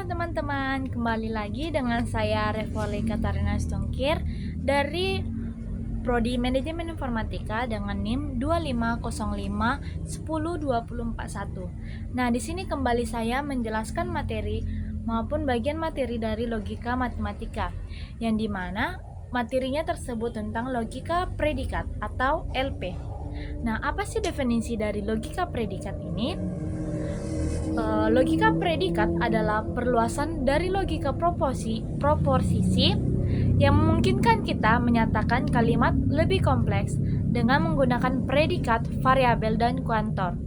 teman-teman, kembali lagi dengan saya Revoli Katarina Stongkir dari Prodi Manajemen Informatika dengan NIM 2505102041. Nah, di sini kembali saya menjelaskan materi maupun bagian materi dari logika matematika, yang dimana materinya tersebut tentang logika predikat atau LP. Nah, apa sih definisi dari logika predikat ini? Logika predikat adalah perluasan dari logika proposisi yang memungkinkan kita menyatakan kalimat lebih kompleks dengan menggunakan predikat, variabel, dan kuantor.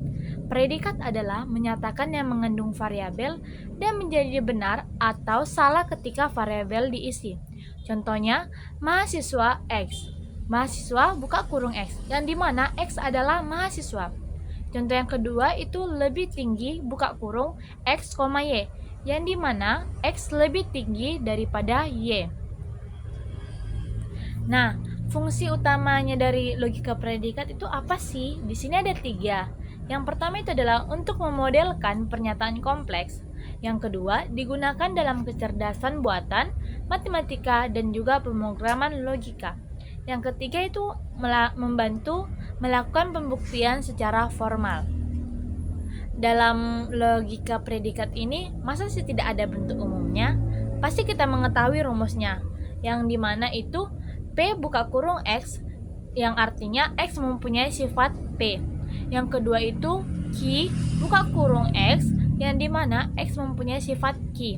Predikat adalah menyatakan yang mengandung variabel dan menjadi benar atau salah ketika variabel diisi. Contohnya, mahasiswa X. Mahasiswa buka kurung X, yang dimana X adalah mahasiswa. Contoh yang kedua itu lebih tinggi buka kurung X, Y, yang dimana X lebih tinggi daripada Y. Nah, fungsi utamanya dari logika predikat itu apa sih? Di sini ada 3. Yang pertama itu adalah untuk memodelkan pernyataan kompleks. Yang kedua, digunakan dalam kecerdasan buatan, matematika, dan juga pemrograman logika. Yang ketiga itu membantu melakukan pembuktian secara formal. Dalam logika predikat ini, masa sih tidak ada bentuk umumnya? Pasti kita mengetahui rumusnya, yang dimana itu P buka kurung X, yang artinya X mempunyai sifat P. Yang kedua itu Q buka kurung X, yang dimana X mempunyai sifat Q.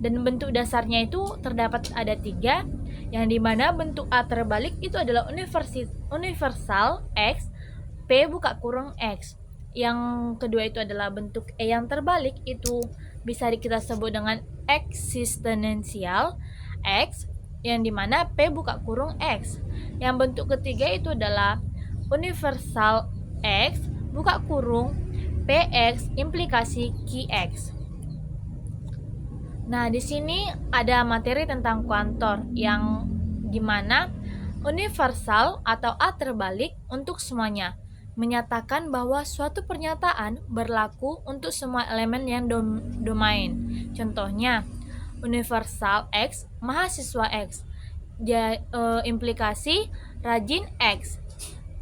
Dan bentuk dasarnya itu terdapat ada 3, yang dimana bentuk A terbalik itu adalah universal X, P buka kurung X. Yang kedua itu adalah bentuk E yang terbalik, itu bisa kita sebut dengan eksistensial X, yang dimana P buka kurung X. Yang bentuk ketiga itu adalah universal X buka kurung PX implikasi QX. Nah, di sini ada materi tentang kuantor, yang dimana universal atau A terbalik untuk semuanya, menyatakan bahwa suatu pernyataan berlaku untuk semua elemen yang domain. Contohnya, universal X, mahasiswa X, implikasi rajin X.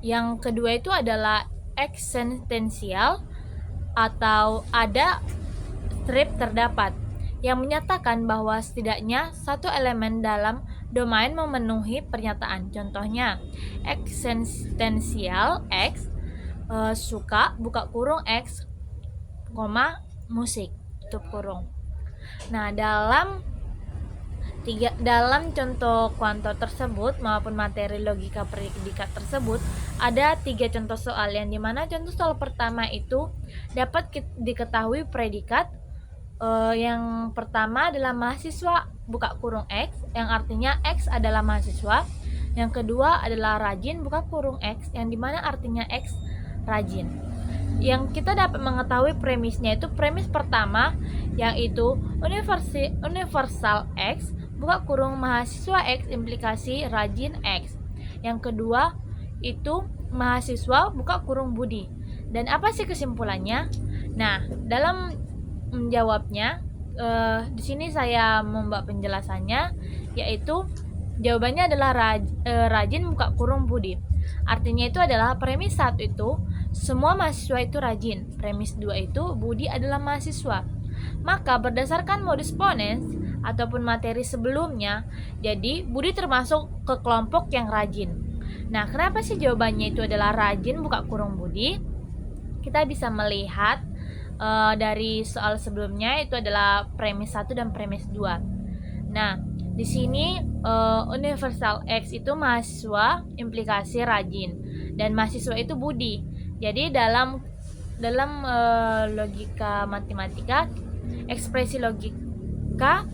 Yang kedua itu adalah eksistensial atau ada strip terdapat, yang menyatakan bahwa setidaknya satu elemen dalam domain memenuhi pernyataan. Contohnya, eksistensial X, suka buka kurung X, musik tutup kurung. Nah, dalam contoh kuantor tersebut maupun materi logika predikat tersebut ada 3 contoh soal, yang dimana contoh soal pertama itu dapat diketahui predikat. Yang pertama adalah mahasiswa buka kurung X, yang artinya X adalah mahasiswa. Yang kedua adalah rajin buka kurung X, yang dimana artinya X rajin. Yang kita dapat mengetahui premisnya itu premis pertama, yaitu universal X buka kurung mahasiswa X implikasi rajin X. Yang kedua itu mahasiswa buka kurung Budi. Dan apa sih kesimpulannya? Nah, dalam menjawabnya, di sini saya membuat penjelasannya, yaitu jawabannya adalah rajin buka kurung Budi. Artinya itu adalah premis 1 itu semua mahasiswa itu rajin, premis 2 itu Budi adalah mahasiswa. Maka berdasarkan modus ponens ataupun materi sebelumnya, jadi Budi termasuk ke kelompok yang rajin. Nah, kenapa sih jawabannya itu adalah rajin buka kurung Budi? Kita bisa melihat dari soal sebelumnya itu adalah premis 1 dan premis 2. Nah, di sini universal X itu mahasiswa implikasi rajin, dan mahasiswa itu Budi. Jadi dalam logika matematika, ekspresi logika,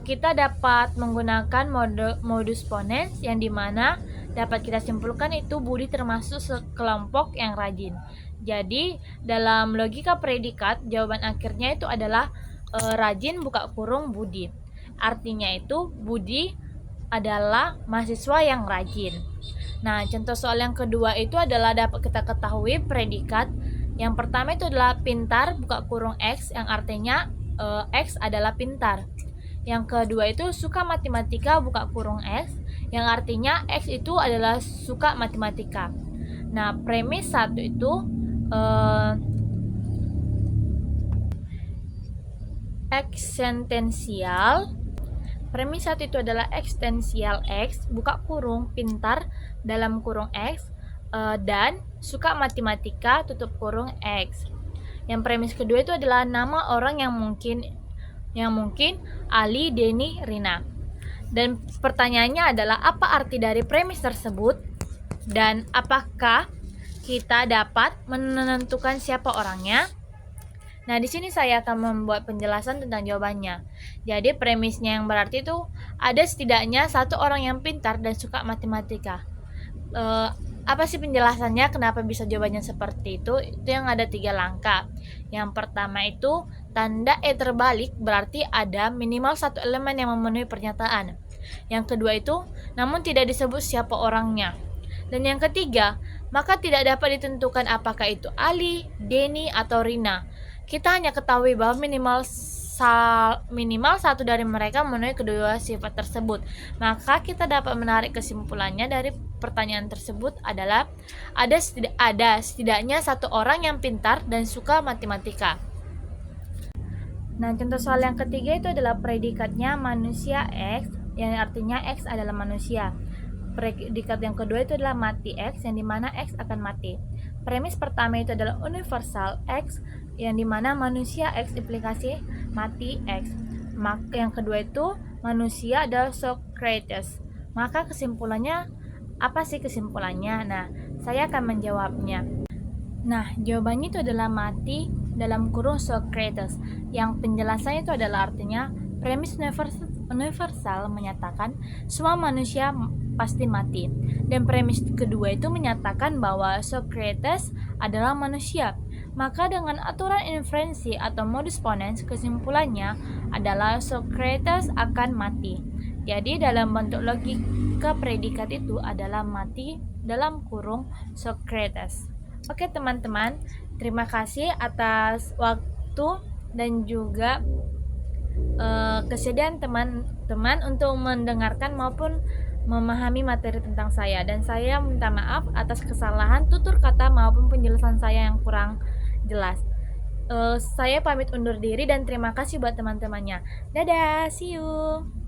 kita dapat menggunakan modus ponens, yang dimana dapat kita simpulkan itu Budi termasuk sekelompok yang rajin. Jadi dalam logika predikat, jawaban akhirnya itu adalah rajin buka kurung Budi. Artinya itu Budi adalah mahasiswa yang rajin. Nah, contoh soal yang kedua itu adalah dapat kita ketahui predikat. Yang pertama itu adalah pintar buka kurung X, yang artinya X adalah pintar. Yang kedua itu suka matematika buka kurung X, yang artinya X itu adalah suka matematika. Nah, premis satu itu eksistensial. Premis satu itu adalah eksistensial X buka kurung pintar dalam kurung X dan suka matematika tutup kurung X. Yang premis kedua itu adalah nama orang yang mungkin Ali, Denny, Rina. Dan pertanyaannya adalah apa arti dari premis tersebut dan apakah kita dapat menentukan siapa orangnya? Nah, di sini saya akan membuat penjelasan tentang jawabannya. Jadi, premisnya yang berarti itu ada setidaknya satu orang yang pintar dan suka matematika. Apa sih penjelasannya? Kenapa bisa jawabannya seperti itu? Itu yang ada 3 langkah. Yang pertama itu tanda terbalik berarti ada minimal satu elemen yang memenuhi pernyataan. Yang kedua itu namun tidak disebut siapa orangnya. Dan yang ketiga, maka tidak dapat ditentukan apakah itu Ali, Denny, atau Rina. Kita hanya ketahui bahwa minimal satu dari mereka memenuhi kedua sifat tersebut. Maka kita dapat menarik kesimpulannya dari pertanyaan tersebut adalah ada setidaknya satu orang yang pintar dan suka matematika. Nah, contoh soal yang ketiga itu adalah predikatnya manusia X, yang artinya X adalah manusia. Predikat yang kedua itu adalah mati X, yang dimana X akan mati. Premis pertama itu adalah universal X, yang dimana manusia X implikasi mati X. Maka yang kedua itu manusia adalah Socrates. Maka kesimpulannya apa sih kesimpulannya? Nah, saya akan menjawabnya. Nah, jawabannya itu adalah mati dalam kurung Socrates. Yang penjelasannya itu adalah artinya premis universal menyatakan semua manusia pasti mati. Dan premis kedua itu menyatakan bahwa Socrates adalah manusia. Maka dengan aturan inferensi atau modus ponens, kesimpulannya adalah Socrates akan mati. Jadi dalam bentuk logika predikat itu adalah mati dalam kurung Socrates. Oke teman-teman, terima kasih atas waktu dan juga kesediaan teman-teman untuk mendengarkan maupun memahami materi tentang saya. Dan saya minta maaf atas kesalahan tutur kata maupun penjelasan saya yang kurang jelas. Saya pamit undur diri dan terima kasih buat teman-temannya. Dadah, see you.